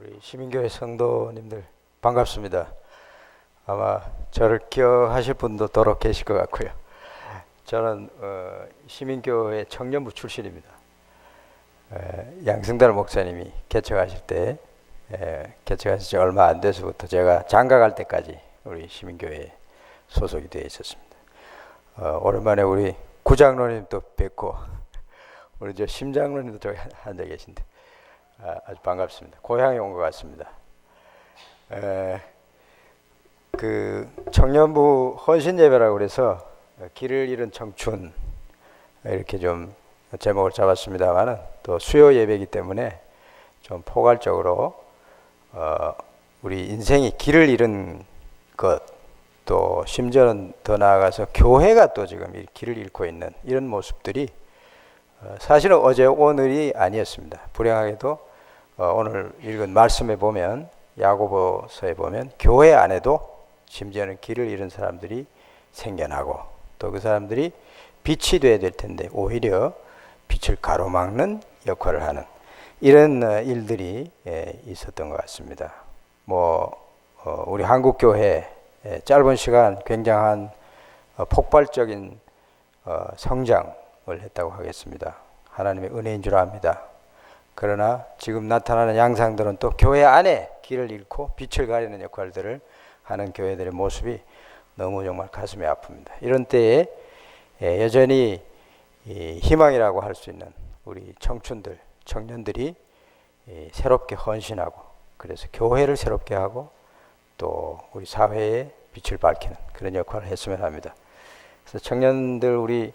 우리 시민교회 성도님들 반갑습니다. 아마 저를 기억하실 분도 더러 계실 것 같고요. 저는 시민교회 청년부 출신입니다. 양승달 목사님이 개척하실 때 개척하신 지 얼마 안 돼서부터 제가 장가갈 때까지 우리 시민교회에 소속이 되어 있었습니다. 오랜만에 우리 구장로님도 뵙고 우리 저 심장로님도 저기 앉아 계신데 아주 반갑습니다. 고향에 온 것 같습니다. 그 청년부 헌신 예배라고 그래서 길을 잃은 청춘 이렇게 좀 제목을 잡았습니다만은 또 수요 예배이기 때문에 좀 포괄적으로 우리 인생이 길을 잃은 것, 또 심지어는 더 나아가서 교회가 또 지금 길을 잃고 있는 이런 모습들이 사실은 어제 오늘이 아니었습니다. 불행하게도 오늘 읽은 말씀에 보면, 야고보서에 보면 교회 안에도 심지어는 길을 잃은 사람들이 생겨나고 또 그 사람들이 빛이 되어야 될 텐데 오히려 빛을 가로막는 역할을 하는 이런 일들이 있었던 것 같습니다. 우리 한국 교회 짧은 시간 굉장한 폭발적인 성장을 했다고 하겠습니다. 하나님의 은혜인 줄 압니다. 그러나 지금 나타나는 양상들은 또 교회 안에 길을 잃고 빛을 가리는 역할들을 하는 교회들의 모습이 너무 정말 가슴이 아픕니다. 이런 때에 여전히 희망이라고 할 수 있는 우리 청춘들, 청년들이 새롭게 헌신하고 그래서 교회를 새롭게 하고 또 우리 사회에 빛을 밝히는 그런 역할을 했으면 합니다. 그래서 청년들 우리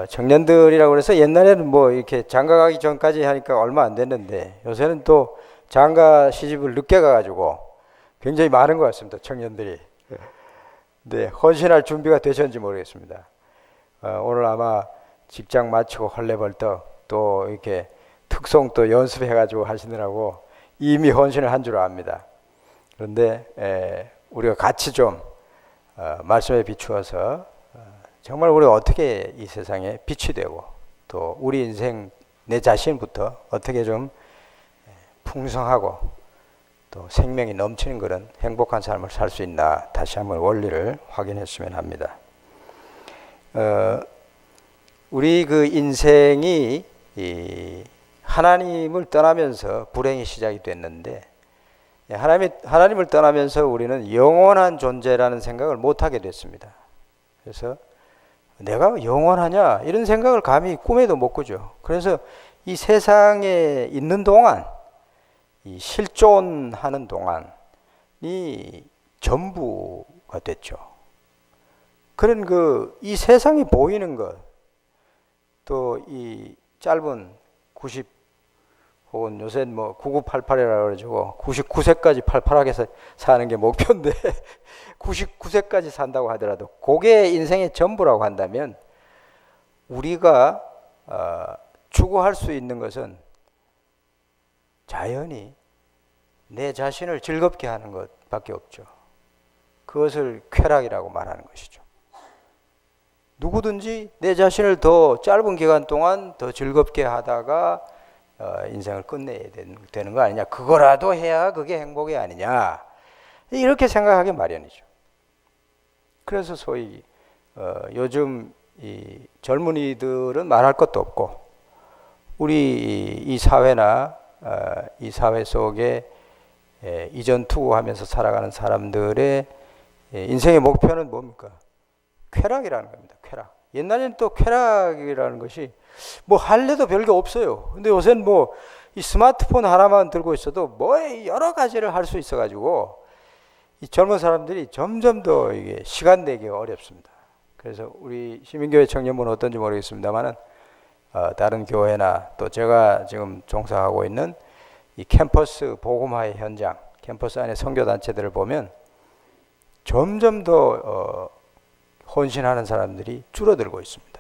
청년들이라고 해서 옛날에는 뭐 이렇게 장가 가기 전까지 하니까 얼마 안 됐는데 요새는 또 장가 시집을 늦게 가가지고 굉장히 많은 것 같습니다. 청년들이. 네, 헌신할 준비가 되셨는지 모르겠습니다. 오늘 아마 직장 마치고 헐레벌떡 또 이렇게 특송 또 연습해가지고 하시느라고 이미 헌신을 한 줄 압니다. 그런데 우리가 같이 좀 말씀에 비추어서 정말 우리가 어떻게 이 세상에 빛이 되고 또 우리 인생 내 자신부터 어떻게 좀 풍성하고 또 생명이 넘치는 그런 행복한 삶을 살 수 있나 다시 한번 원리를 확인했으면 합니다. 우리 그 인생이 하나님을 떠나면서 불행이 시작이 됐는데 하나님을 떠나면서 우리는 영원한 존재라는 생각을 못하게 됐습니다. 그래서 내가 영원하냐 이런 생각을 감히 꿈에도 못 꾸죠. 그래서 이 세상에 있는 동안 이 실존하는 동안이 전부가 됐죠. 그런 이 세상이 보이는 것, 또 이 짧은 90 혹은 요새 9988이라고 그러죠. 99세까지 팔팔하게 사는 게 목표인데 99세까지 산다고 하더라도 그게 인생의 전부라고 한다면 우리가 추구할 수 있는 것은 자연히 내 자신을 즐겁게 하는 것밖에 없죠. 그것을 쾌락이라고 말하는 것이죠. 누구든지 내 자신을 더 짧은 기간 동안 더 즐겁게 하다가 인생을 끝내야 되는 거 아니냐. 그거라도 해야 그게 행복이 아니냐. 이렇게 생각하기 마련이죠. 그래서 소위 요즘 이 젊은이들은 말할 것도 없고 우리 이 사회나 이 사회 속에 이전 투구하면서 살아가는 사람들의 인생의 목표는 뭡니까? 쾌락이라는 겁니다. 쾌락. 옛날에는 또 쾌락이라는 것이 할래도 별게 없어요. 근데 요새는 이 스마트폰 하나만 들고 있어도 여러 가지를 할 수 있어가지고 이 젊은 사람들이 점점 더 이게 시간 내기가 어렵습니다. 그래서 우리 시민교회 청년부는 어떤지 모르겠습니다만은 다른 교회나 또 제가 지금 종사하고 있는 이 캠퍼스 복음화의 현장, 캠퍼스 안에 선교단체들을 보면 점점 더 헌신하는 사람들이 줄어들고 있습니다.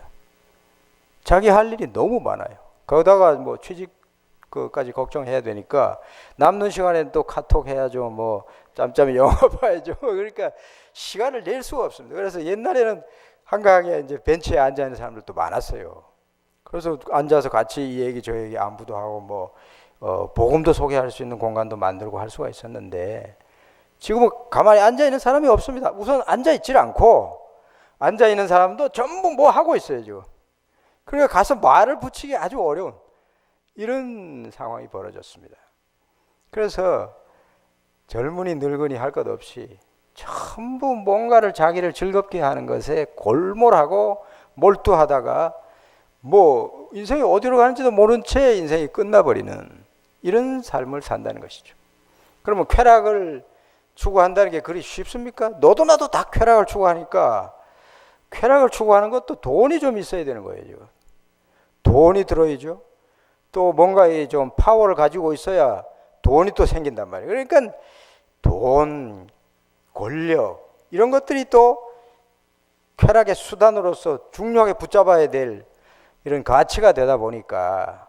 자기 할 일이 너무 많아요. 거기다가 취직까지 걱정해야 되니까 남는 시간에 또 카톡 해야죠. 짬짬이 영화 봐야죠. 그러니까 시간을 낼 수가 없습니다. 그래서 옛날에는 한강에 이제 벤치에 앉아 있는 사람들도 많았어요. 그래서 앉아서 같이 이 얘기 저 얘기 안부도 하고 복음도 소개할 수 있는 공간도 만들고 할 수가 있었는데 지금은 가만히 앉아있는 사람이 없습니다. 우선 앉아있질 않고 앉아있는 사람도 전부 뭐 하고 있어요 지금. 그러니까 가서 말을 붙이기 아주 어려운 이런 상황이 벌어졌습니다. 그래서 젊은이 늙은이 할 것 없이 전부 뭔가를 자기를 즐겁게 하는 것에 골몰하고 몰두하다가 뭐 인생이 어디로 가는지도 모른 채 인생이 끝나버리는 이런 삶을 산다는 것이죠. 그러면 쾌락을 추구한다는 게 그리 쉽습니까? 너도 나도 다 쾌락을 추구하니까 쾌락을 추구하는 것도 돈이 좀 있어야 되는 거예요. 지금. 돈이 들어야죠. 또 뭔가 좀 파워를 가지고 있어야 돈이 또 생긴단 말이에요. 그러니까 돈, 권력 이런 것들이 또 쾌락의 수단으로서 중요하게 붙잡아야 될 이런 가치가 되다 보니까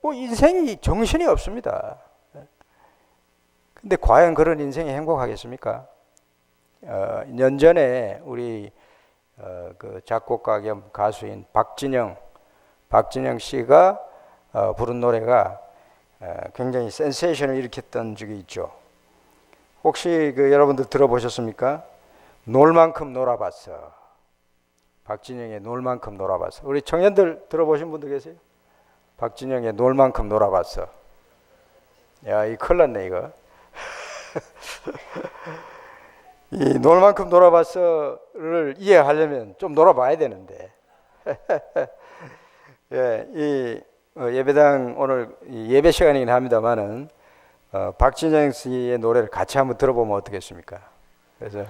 뭐 인생이 정신이 없습니다. 근데 과연 그런 인생이 행복하겠습니까? 2년 전에 우리 그 작곡가 겸 가수인 박진영 씨가 부른 노래가 굉장히 센세이션을 일으켰던 적이 있죠. 혹시 그 여러분들 들어보셨습니까? 놀 만큼 놀아봤어. 박진영의 놀 만큼 놀아봤어. 우리 청년들 들어보신 분들 계세요? 박진영의 놀 만큼 놀아봤어. 야, 이 큰일 났네 이거. 이 놀 만큼 놀아봤어를 이해하려면 좀 놀아봐야 되는데. 예, 이 예배당 오늘 예배 시간이긴 합니다만은 박진영 씨의 노래를 같이 한번 들어보면 어떻겠습니까? 그래서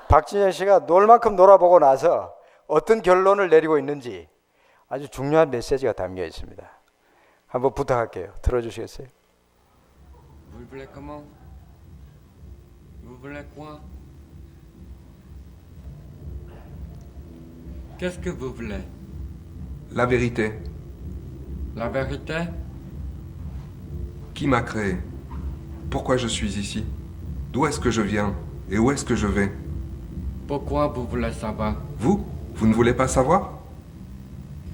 박진영 씨가 놀 만큼 놀아보고 나서 어떤 결론을 내리고 있는지 아주 중요한 메시지가 담겨 있습니다. 한번 부탁할게요. 들어주시겠어요? Vous voulez comment? Vous voulez quoi? Qu'est-ce que vous voulez? La vérité. La vérité? Qui m'a créé? Pourquoi je suis ici? D'où est-ce que je viens? Et où est-ce que je vais? Pourquoi vous voulez savoir? Vous? Vous ne voulez pas savoir?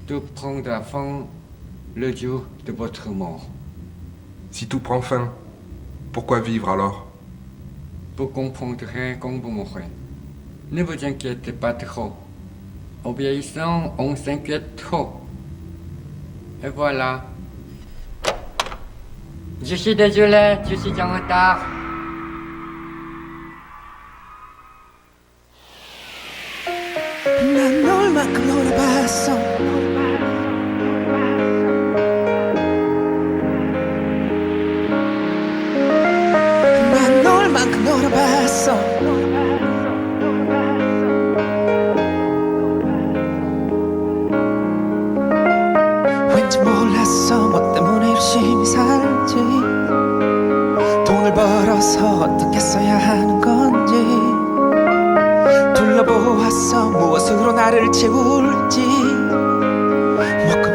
Tout prendra fin le jour de votre mort. Si tout prend fin, pourquoi vivre alors? Vous comprendrez quand vous mourrez. Ne vous inquiétez pas trop. En vieillissant, on s'inquiète trop. Et voilà. Je suis désolé, je suis en retard. 난 놀만큼 놀아봤어. 난 놀만큼 놀아봤어. 왠지 몰랐어 뭐 때문에 열심히 살지. 돈을 벌어서 어떻게 써야 하는 건지. 둘러보았어 무엇으로 나를 채울지.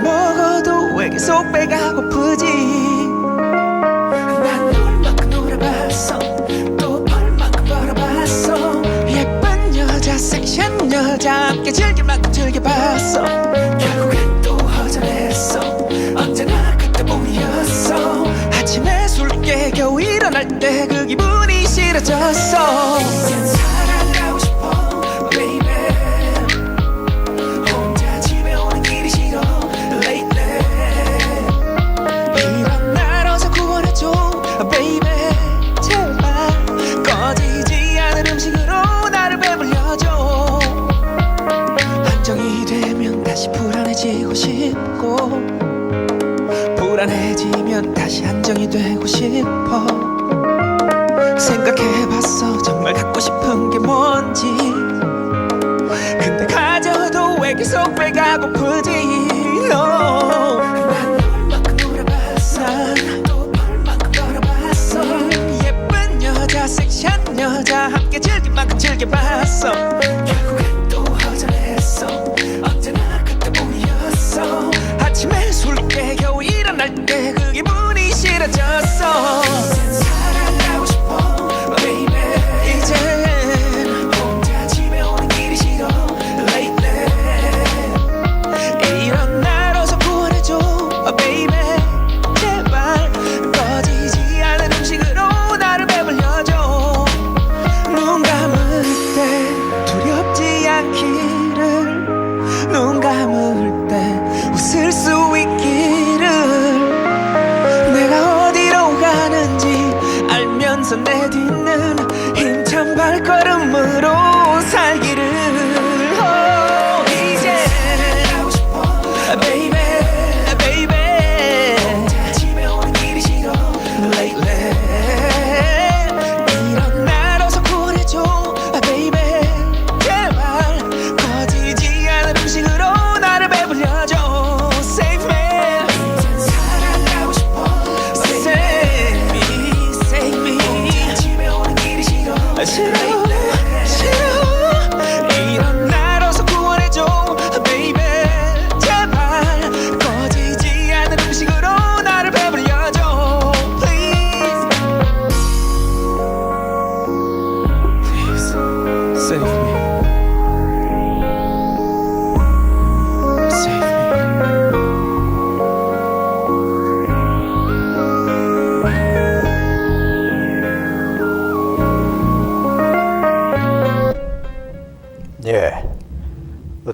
먹어도 왜 계속 배가 고프지. 난 놀만큼 놀아봤어. 또 벌만큼 벌어봤어. 예쁜 여자 섹시한 여자 함께 즐길 만큼 즐겨봤어. 결국엔 또 허전했어. 언제나 그때뿐이었어. 아침에 술 깨겨 일어날 때 그 기분이 싫어졌어. 이젠 사랑하고 싶어 baby. 혼자 집에 오는 길이 싫어 lately. 이런 날 어서 구원해줘 baby. 제발 꺼지지 않은 음식으로 나를 배불려줘. 안정이 되면 다시 불안해지고 싶고 불안해지면 다시 안정이 되고 싶어. 생각해봤어 정말 갖고 싶은 게 뭔지. 근데 가져도 왜 계속 배가 고프지. No. 난 놀만큼 놀아봤어. 또 벌만큼 벌어봤어. 예쁜 여자 섹시한 여자 함께 즐길 만큼 즐겨봤어. 결국엔 또 허전했어. 언제나 그때뿐이었어. 아침에 술 깨겨 일어날 때 그 기분이 싫어졌어. 이젠 사랑하고 싶어 baby. 이젠 혼자 집에 오는 길이 싫어 lately. 이런 날 어서 구원해줘 baby. 제발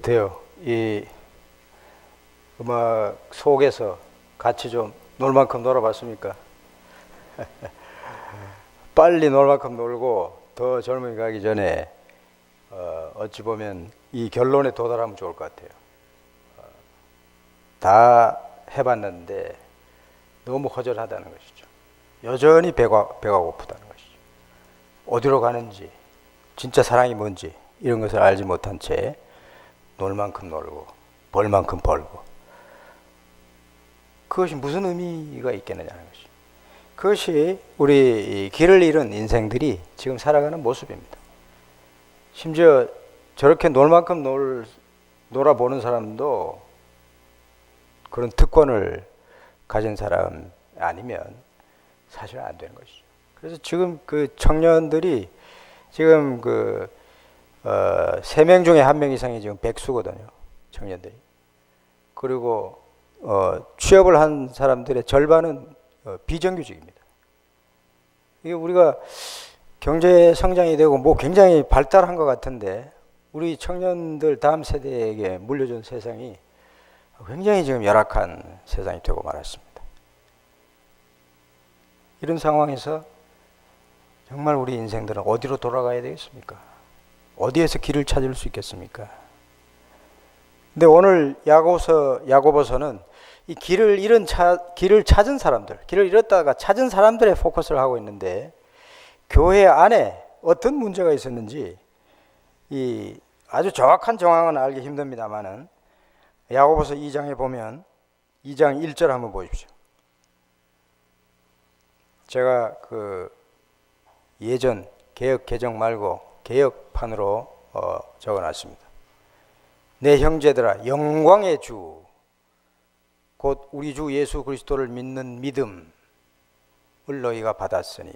어때요? 이 음악 속에서 같이 좀 놀 만큼 놀아봤습니까? 빨리 놀 만큼 놀고 더 젊음이 가기 전에 어찌 보면 이 결론에 도달하면 좋을 것 같아요. 다 해봤는데 너무 허전하다는 것이죠. 여전히 배가 고프다는 것이죠. 어디로 가는지, 진짜 사랑이 뭔지 이런 것을 알지 못한 채 놀 만큼 놀고 벌 만큼 벌고, 그것이 무슨 의미가 있겠느냐는 것이죠. 그것이 우리 길을 잃은 인생들이 지금 살아가는 모습입니다. 심지어 저렇게 놀 만큼 놀아보는 사람도 그런 특권을 가진 사람 아니면 사실 안 되는 것이죠. 그래서 지금 그 청년들이 지금 3명 중에 1명 이상이 지금 백수거든요. 청년들이. 그리고 취업을 한 사람들의 절반은 비정규직입니다. 이게 우리가 경제 성장이 되고 뭐 굉장히 발달한 것 같은데 우리 청년들 다음 세대에게 물려준 세상이 굉장히 지금 열악한 세상이 되고 말았습니다. 이런 상황에서 정말 우리 인생들은 어디로 돌아가야 되겠습니까? 어디에서 길을 찾을 수 있겠습니까? 근데 오늘 야고보서는 이 길을 찾은 사람들, 길을 잃었다가 찾은 사람들의 포커스를 하고 있는데, 교회 안에 어떤 문제가 있었는지 이 아주 정확한 정황은 알기 힘듭니다만은 야고보서 2장에 보면 2장 1절 한번 보십시오. 제가 예전 개역 개정 말고 개역판으로 적어놨습니다. 내 형제들아, 영광의 주 곧 우리 주 예수 그리스도를 믿는 믿음을 너희가 받았으니.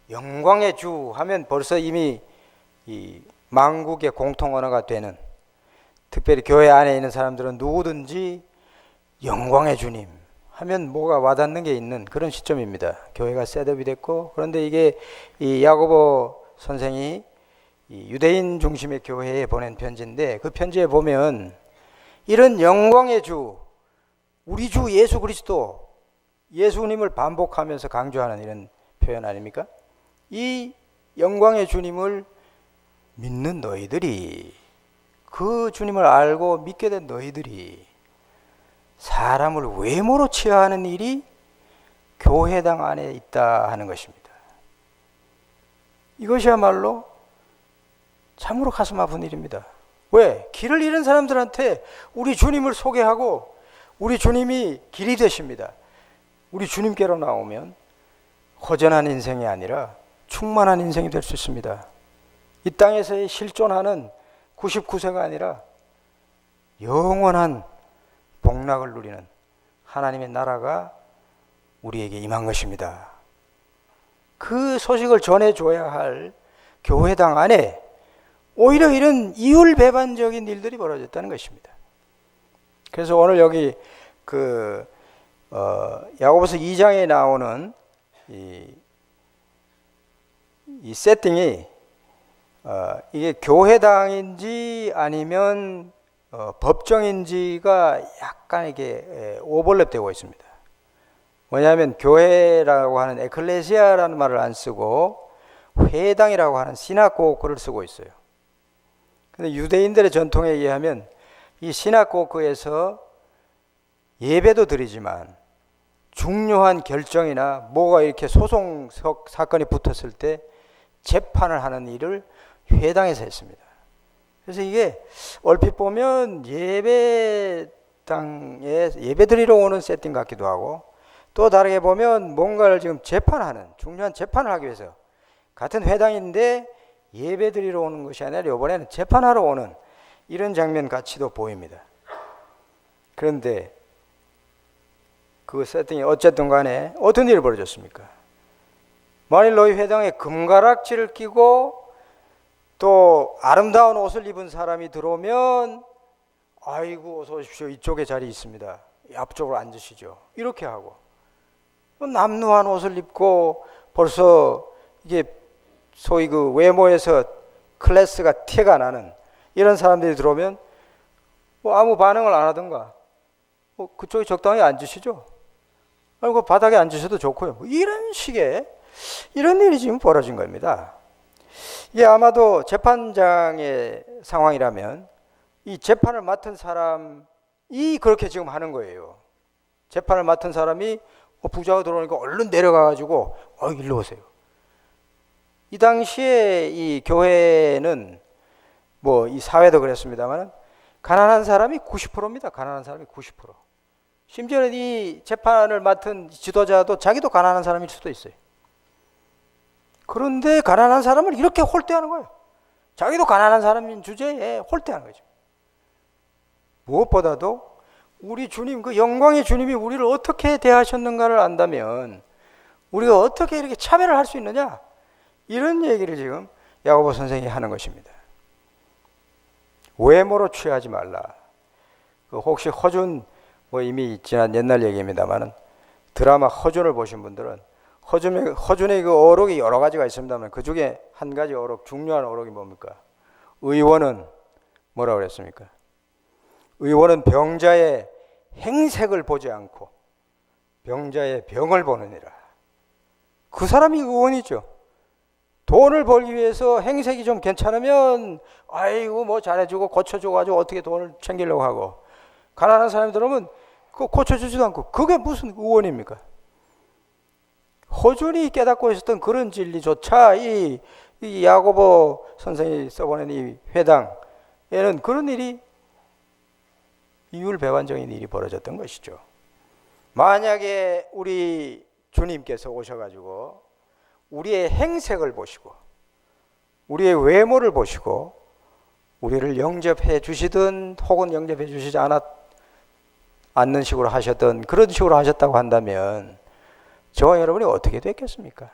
영광의 주 하면 벌써 이미 이 만국의 공통 언어가 되는, 특별히 교회 안에 있는 사람들은 누구든지 영광의 주님 하면 뭐가 와닿는 게 있는 그런 시점입니다. 교회가 셋업이 됐고, 그런데 이게 이 야고보 선생이 이 유대인 중심의 교회에 보낸 편지인데, 그 편지에 보면 이런 영광의 주, 우리 주 예수 그리스도, 예수님을 반복하면서 강조하는 이런 표현 아닙니까? 이 영광의 주님을 믿는 너희들이, 그 주님을 알고 믿게 된 너희들이 사람을 외모로 취하하는 일이 교회당 안에 있다 하는 것입니다. 이것이야말로 참으로 가슴 아픈 일입니다. 왜? 길을 잃은 사람들한테 우리 주님을 소개하고 우리 주님이 길이 되십니다. 우리 주님께로 나오면 허전한 인생이 아니라 충만한 인생이 될 수 있습니다. 이 땅에서의 실존하는 99세가 아니라 영원한 복락을 누리는 하나님의 나라가 우리에게 임한 것입니다. 그 소식을 전해줘야 할 교회당 안에 오히려 이런 이율배반적인 일들이 벌어졌다는 것입니다. 그래서 오늘 여기 야고보서 2장에 나오는 이 세팅이 이게 교회당인지 아니면 법정인지가 약간 이게 오버랩되고 있습니다. 뭐냐면 교회라고 하는 에클레시아라는 말을 안 쓰고 회당이라고 하는 시나고그를 쓰고 있어요. 근데 유대인들의 전통에 의하면 이 시나고그에서 예배도 드리지만 중요한 결정이나 뭐가 이렇게 소송 사건이 붙었을 때 재판을 하는 일을 회당에서 했습니다. 그래서 이게 얼핏 보면 예배당에 예배 드리러 오는 세팅 같기도 하고, 또 다르게 보면 뭔가를 지금 재판하는, 중요한 재판을 하기 위해서 같은 회당인데 예배 드리러 오는 것이 아니라 이번에는 재판하러 오는 이런 장면 같이도 보입니다. 그런데 그 세팅이 어쨌든 간에 어떤 일이 벌어졌습니까? 만일 너희 회당에 금가락지를 끼고 또 아름다운 옷을 입은 사람이 들어오면 아이고 어서 오십시오, 이쪽에 자리 있습니다, 앞쪽으로 앉으시죠, 이렇게 하고, 남루한 옷을 입고 벌써 이게 소위 그 외모에서 클래스가 티가 나는 이런 사람들이 들어오면 뭐 아무 반응을 안 하든가 그쪽에 적당히 앉으시죠. 그리고 바닥에 앉으셔도 좋고요. 뭐 이런 식의 이런 일이 지금 벌어진 겁니다. 이게 아마도 재판장의 상황이라면 이 재판을 맡은 사람이 그렇게 지금 하는 거예요. 재판을 맡은 사람이 부자가 들어오니까 얼른 내려가가지고 일로 오세요. 이 당시에 이 교회는 뭐 이 사회도 그랬습니다만 가난한 사람이 90%입니다. 가난한 사람이 90%. 심지어는 이 재판을 맡은 지도자도 자기도 가난한 사람일 수도 있어요. 그런데 가난한 사람을 이렇게 홀대하는 거예요. 자기도 가난한 사람인 주제에 홀대하는 거죠. 무엇보다도 우리 주님, 그 영광의 주님이 우리를 어떻게 대하셨는가를 안다면 우리가 어떻게 이렇게 차별을 할 수 있느냐, 이런 얘기를 지금 야고보 선생이 하는 것입니다. 외모로 취하지 말라. 혹시 허준, 뭐 이미 지난 옛날 얘기입니다만은 드라마 허준을 보신 분들은 허준의 그 어록이 여러 가지가 있습니다만 그 중에 한 가지 어록, 중요한 어록이 뭡니까? 의원은 뭐라고 그랬습니까? 의원은 병자의 행색을 보지 않고 병자의 병을 보느니라. 그 사람이 의원이죠. 돈을 벌기 위해서 행색이 좀 괜찮으면 아이고 뭐 잘해주고 고쳐주고 가지고 어떻게 돈을 챙기려고 하고, 가난한 사람이 들어오면 그거 고쳐주지도 않고, 그게 무슨 의원입니까? 허준이 깨닫고 있었던 그런 진리조차 이 야고보 선생이 써보낸 이 회당에는 그런 일이, 이율배반적인 일이 벌어졌던 것이죠. 만약에 우리 주님께서 오셔가지고 우리의 행색을 보시고 우리의 외모를 보시고 우리를 영접해 주시든 혹은 영접해 주시지 않는 식으로 하셨던, 그런 식으로 하셨다고 한다면 저와 여러분이 어떻게 됐겠습니까?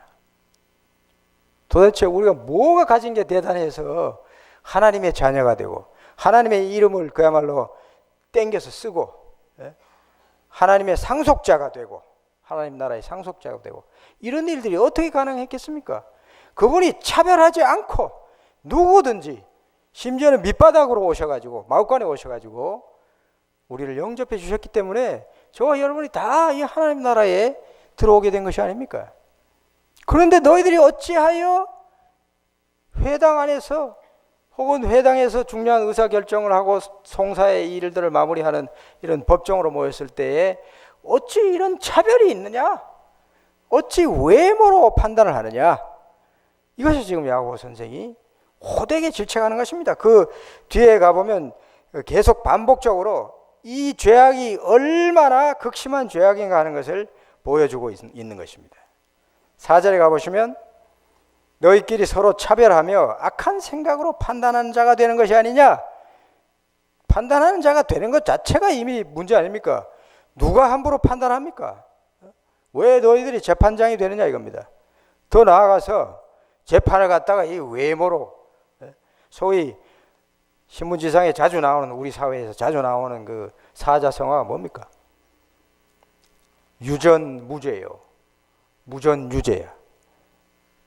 도대체 우리가 뭐가 가진 게 대단해서 하나님의 자녀가 되고 하나님의 이름을 그야말로 땡겨서 쓰고 하나님의 상속자가 되고 하나님 나라의 상속자가 되고 이런 일들이 어떻게 가능했겠습니까? 그분이 차별하지 않고 누구든지, 심지어는 밑바닥으로 오셔가지고 마구간에 오셔가지고 우리를 영접해 주셨기 때문에 저와 여러분이 다 이 하나님 나라에 들어오게 된 것이 아닙니까? 그런데 너희들이 어찌하여 회당 안에서 혹은 회당에서 중요한 의사결정을 하고 송사의 일들을 마무리하는 이런 법정으로 모였을 때에 어찌 이런 차별이 있느냐? 어찌 외모로 판단을 하느냐? 이것이 지금 야고보 선생이 호되게 질책하는 것입니다. 그 뒤에 가보면 계속 반복적으로 이 죄악이 얼마나 극심한 죄악인가 하는 것을 보여주고 있는 것입니다. 4절에 가보시면 너희끼리 서로 차별하며 악한 생각으로 판단하는 자가 되는 것이 아니냐? 판단하는 자가 되는 것 자체가 이미 문제 아닙니까? 누가 함부로 판단합니까? 왜 너희들이 재판장이 되느냐 이겁니다. 더 나아가서 재판을 갖다가 이 외모로, 소위 신문지상에 자주 나오는, 우리 사회에서 자주 나오는 그 사자성어가 뭡니까? 유전무죄요. 무전유죄야.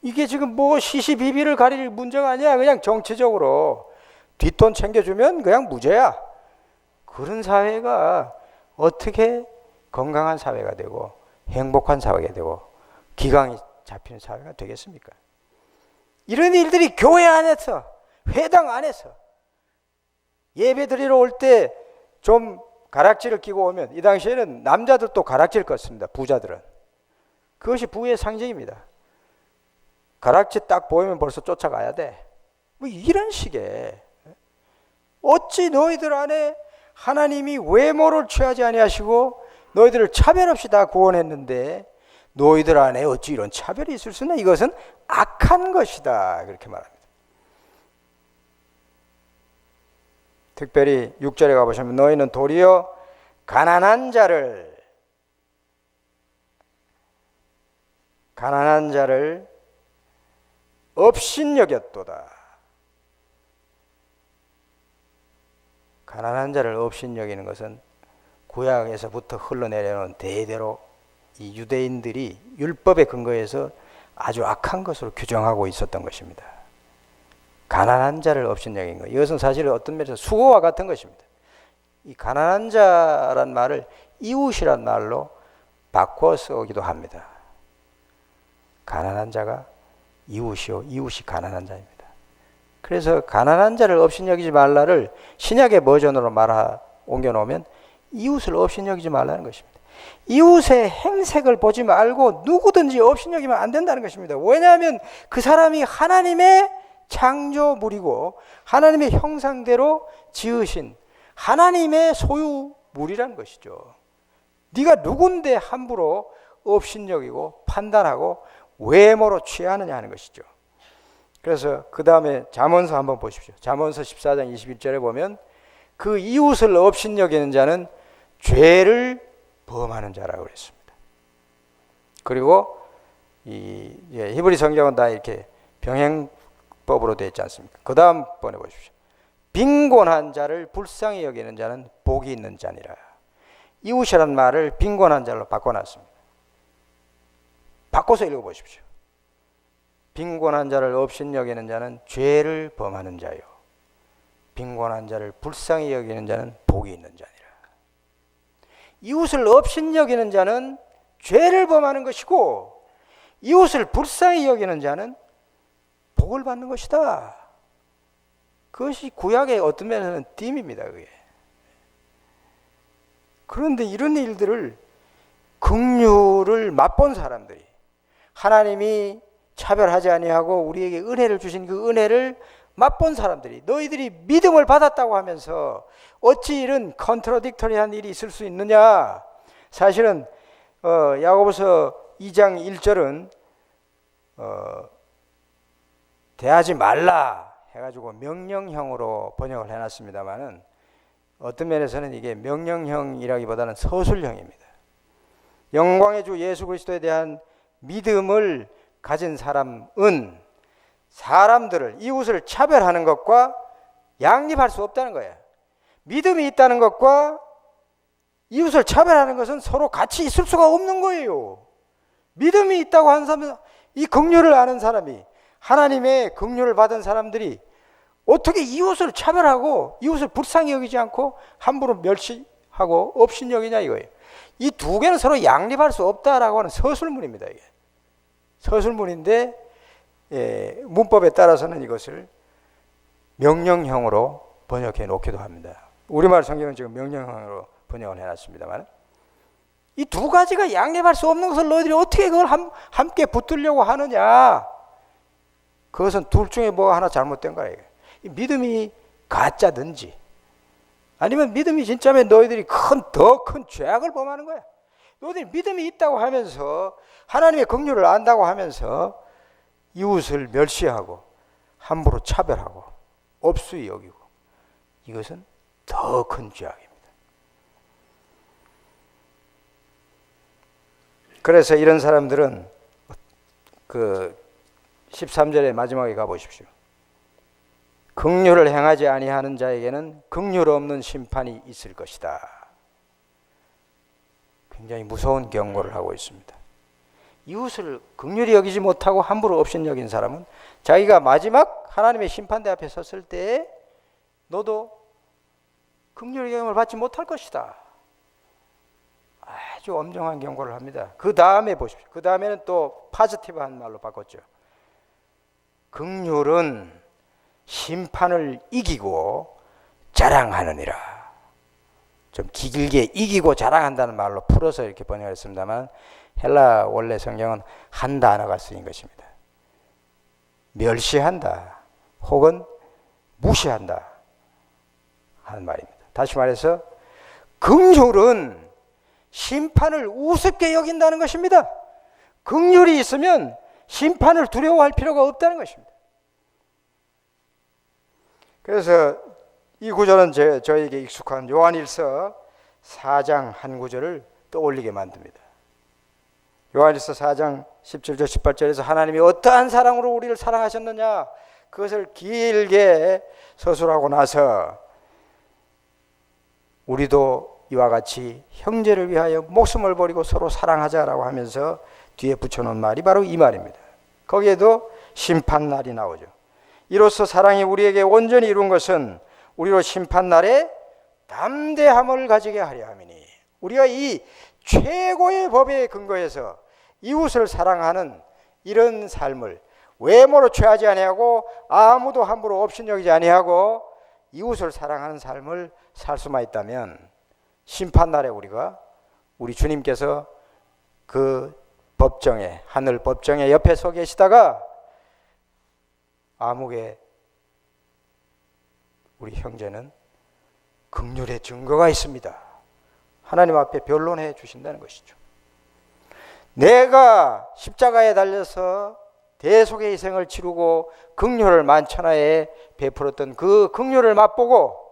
이게 지금 뭐 시시비비를 가릴 문제가 아니야. 그냥 정치적으로 뒷돈 챙겨주면 그냥 무죄야. 그런 사회가 어떻게 건강한 사회가 되고 행복한 사회가 되고 기강이 잡히는 사회가 되겠습니까? 이런 일들이 교회 안에서, 회당 안에서 예배 드리러 올 때 좀 가락지를 끼고 오면, 이 당시에는 남자들도 가락지를 껐습니다. 부자들은. 그것이 부의 상징입니다. 가락지 딱 보이면 벌써 쫓아가야 돼. 뭐 이런 식의, 어찌 너희들 안에 하나님이 외모를 취하지 아니하시고 너희들을 차별 없이 다 구원했는데 너희들 안에 어찌 이런 차별이 있을 수 있나? 이것은 악한 것이다. 그렇게 말합니다. 특별히 6절에 가보시면 너희는 도리어 가난한 자를 업신여겼도다. 가난한 자를 업신여기는 것은 구약에서부터 흘러내려온 대대로 이 유대인들이 율법에 근거해서 아주 악한 것으로 규정하고 있었던 것입니다. 가난한 자를 업신여긴 것. 이것은 사실 어떤 면에서 수고와 같은 것입니다. 이 가난한 자란 말을 이웃이란 말로 바꿔 쓰기도 합니다. 가난한 자가 이웃이요, 이웃이 가난한 자입니다. 그래서 가난한 자를 업신여기지 말라를 신약의 버전으로 옮겨놓으면 이웃을 업신여기지 말라는 것입니다. 이웃의 행색을 보지 말고 누구든지 업신여기면 안 된다는 것입니다. 왜냐하면 그 사람이 하나님의 창조물이고 하나님의 형상대로 지으신 하나님의 소유물이라는 것이죠. 네가 누군데 함부로 업신여기고 판단하고 외모로 취하느냐 하는 것이죠. 그래서 그 다음에 잠언서 한번 보십시오. 잠언서 14장 21절에 보면 그 이웃을 업신여기는 자는 죄를 범하는 자라고 그랬습니다. 그리고 히브리 성경은 다 이렇게 병행법으로 되어 있지 않습니까? 그 다음 번에 보십시오. 빈곤한 자를 불쌍히 여기는 자는 복이 있는 자니라. 이웃이라는 말을 빈곤한 자로 바꿔놨습니다. 바꿔서 읽어보십시오. 빈곤한 자를 업신여기는 자는 죄를 범하는 자요, 빈곤한 자를 불쌍히 여기는 자는 복이 있는 자니라. 이웃을 업신여기는 자는 죄를 범하는 것이고 이웃을 불쌍히 여기는 자는 복을 받는 것이다. 그것이 구약의 어떤 면에서는 띠입니다. 그게. 그런데 이런 일들을 긍휼을 맛본 사람들이, 하나님이 차별하지 아니하고 우리에게 은혜를 주신 그 은혜를 맛본 사람들이, 너희들이 믿음을 받았다고 하면서 어찌 이런 컨트라딕터리한 일이 있을 수 있느냐. 사실은 야고보서 2장 1절은 대하지 말라 해가지고 명령형으로 번역을 해놨습니다만은 어떤 면에서는 이게 명령형이라기보다는 서술형입니다. 영광의 주 예수 그리스도에 대한 믿음을 가진 사람은 사람들을, 이웃을 차별하는 것과 양립할 수 없다는 거예요. 믿음이 있다는 것과 이웃을 차별하는 것은 서로 같이 있을 수가 없는 거예요. 믿음이 있다고 하는 사람은, 이 긍휼을 아는 사람이, 하나님의 긍휼을 받은 사람들이 어떻게 이웃을 차별하고 이웃을 불쌍히 여기지 않고 함부로 멸시하고 업신여기냐 이거예요. 이 두 개는 서로 양립할 수 없다라고 하는 서술문입니다. 이게 서술문인데 문법에 따라서는 이것을 명령형으로 번역해 놓기도 합니다. 우리말 성경은 지금 명령형으로 번역을 해놨습니다만 이 두 가지가 양립할 수 없는 것을 너희들이 어떻게 그걸 함께 붙들려고 하느냐. 그것은 둘 중에 뭐 하나 잘못된 거야. 믿음이 가짜든지 아니면 믿음이 진짜면 너희들이 더 큰 죄악을 범하는 거야. 너희들이 믿음이 있다고 하면서 하나님의 긍휼을 안다고 하면서 이웃을 멸시하고 함부로 차별하고 업수히 여기고, 이것은 더 큰 죄악입니다. 그래서 이런 사람들은 그 13절의 마지막에 가보십시오. 긍휼을 행하지 아니하는 자에게는 긍휼 없는 심판이 있을 것이다. 굉장히 무서운 경고를 하고 있습니다. 이웃을 긍휼히 여기지 못하고 함부로 업신여긴 사람은 자기가 마지막 하나님의 심판대 앞에 섰을 때 너도 긍휼의 경험을 받지 못할 것이다. 아주 엄정한 경고를 합니다. 그 다음에 보십시오. 그 다음에는 또 파지티브한 말로 바꿨죠. 긍휼은 심판을 이기고 자랑하느니라. 좀 길게 이기고 자랑한다는 말로 풀어서 이렇게 번역했습니다만 헬라 원래 성경은 한 단어가 쓰인 것입니다. 멸시한다 혹은 무시한다 하는 말입니다. 다시 말해서 긍휼은 심판을 우습게 여긴다는 것입니다. 긍휼이 있으면 심판을 두려워할 필요가 없다는 것입니다. 그래서 이 구절은 저에게 익숙한 요한일서 4장 한 구절을 떠올리게 만듭니다. 요한일서 4장 17절 18절에서 하나님이 어떠한 사랑으로 우리를 사랑하셨느냐 그것을 길게 서술하고 나서 우리도 이와 같이 형제를 위하여 목숨을 버리고 서로 사랑하자라고 하면서 뒤에 붙여놓은 말이 바로 이 말입니다. 거기에도 심판날이 나오죠. 이로써 사랑이 우리에게 온전히 이룬 것은 우리로 심판날에 담대함을 가지게 하려 함이니, 우리가 이 최고의 법에 근거해서 이웃을 사랑하는 이런 삶을 외모로 취하지 아니하고 아무도 함부로 업신여기지 아니하고 이웃을 사랑하는 삶을 살 수만 있다면, 심판날에 우리 주님께서 그 법정에, 하늘 법정에 옆에 서 계시다가 암흑에 우리 형제는 긍휼의 증거가 있습니다, 하나님 앞에 변론해 주신다는 것이죠. 내가 십자가에 달려서 대속의 희생을 치르고 긍휼을 만천하에 베풀었던 그 긍휼을 맛보고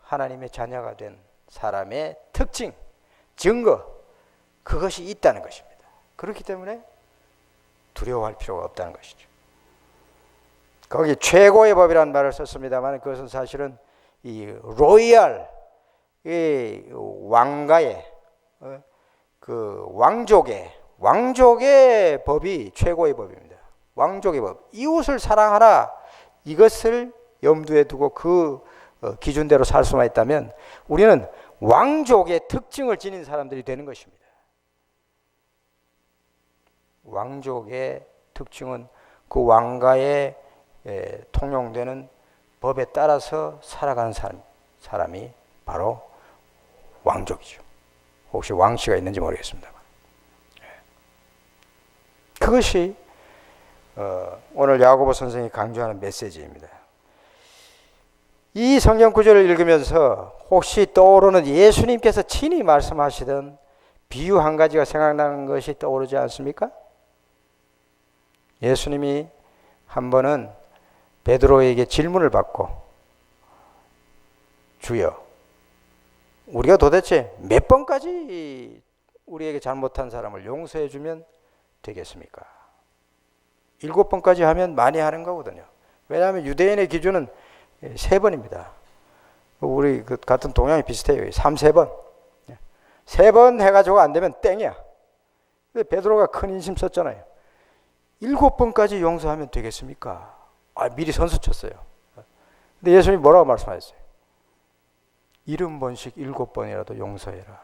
하나님의 자녀가 된 사람의 특징, 증거, 그것이 있다는 것입니다. 그렇기 때문에 두려워할 필요가 없다는 것이죠. 거기 최고의 법이라는 말을 썼습니다만, 그것은 사실은 이 로이알, 이 왕가의 그 왕족의 법이 최고의 법입니다. 왕족의 법, 이웃을 사랑하라, 이것을 염두에 두고 그 기준대로 살 수만 있다면 우리는 왕족의 특징을 지닌 사람들이 되는 것입니다. 왕족의 특징은 그 왕가에 통용되는 법에 따라서 살아가는 사람이 바로 왕족이죠. 혹시 왕씨가 있는지 모르겠습니다만, 그것이 오늘 야고보 선생이 강조하는 메시지입니다. 이 성경 구절을 읽으면서 혹시 떠오르는 예수님께서 친히 말씀하시던 비유 한 가지가 생각나는 것이 떠오르지 않습니까? 예수님이 한 번은 베드로에게 질문을 받고, 주여, 우리가 도대체 몇 번까지 우리에게 잘못한 사람을 용서해 주면 되겠습니까? 7번까지 하면 많이 하는 거거든요. 왜냐하면 유대인의 기준은 3번입니다. 우리 같은 동양이 비슷해요. 3번. 3번 해가지고 안 되면 땡이야. 근데 베드로가 큰 인심 썼잖아요. 7번까지 용서하면 되겠습니까? 미리 선수 쳤어요. 근데 예수님이 뭐라고 말씀하셨어요? 70번씩 7번이라도 용서해라.